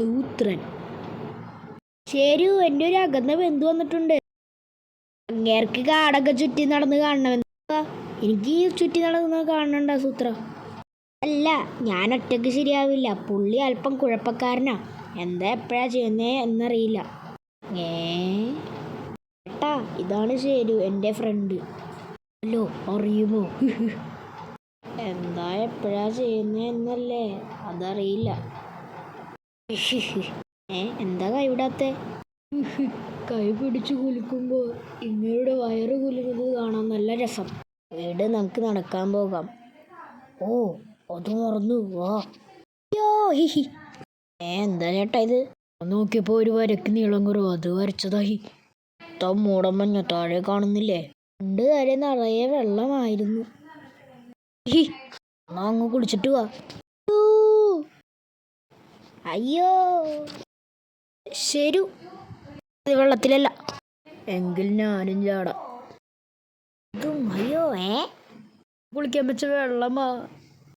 സൂത്രൻ. ശരി, എൻ്റെ ഒരു അകന്ന ബന്ധു വന്നിട്ടുണ്ട്. അങ്ങേർക്ക് കാടൊക്കെ ചുറ്റി നടന്ന് കാണണമെന്ന്. എനിക്ക് ചുറ്റി നടന്ന് കാണണ്ട സൂത്ര. അല്ല, ഞാൻ ഒറ്റയ്ക്ക് ശരിയാവില്ല. പുള്ളി അല്പം കുഴപ്പക്കാരനാ. എന്താ എപ്പോഴാ ചെയ്യുന്നേ എന്നറിയില്ല. ഏട്ടാ, ഇതാണ് ശരി, എൻ്റെ ഫ്രണ്ട്. ഹലോ, അറിയുമോ? എന്താ എപ്പോഴാ ചെയ്യുന്നേ എന്നല്ലേ, അതറിയില്ല. എന്താ കൈവിടാത്തെ? കൈ പിടിച്ചു കുലുക്കുമ്പോൾ ഇങ്ങയുടെ വയറ് കുലുക്കുന്നത് കാണാൻ നല്ല രസം. വീട് നമുക്ക് നടക്കാൻ പോകാം. ഓ, അത് മറന്നു. വാ. എന്താ ചേട്ടാ ഇത്? നോക്കിയപ്പോ ഒരു വരക്ക് നീളം കുറവ്, അത് വരച്ചതായി. മൂടം മഞ്ഞ താഴെ കാണുന്നില്ലേ? പണ്ട് വരെ നിറയെ വെള്ളമായിരുന്നു. അങ്ങ് കുളിച്ചിട്ട് വാ. അയ്യോ, ശരു, വെള്ളത്തിലല്ല. എങ്കിൽ ഞാനും ചാടാം. അയ്യോ, കുളിക്കാൻ വെച്ച വെള്ളമാ.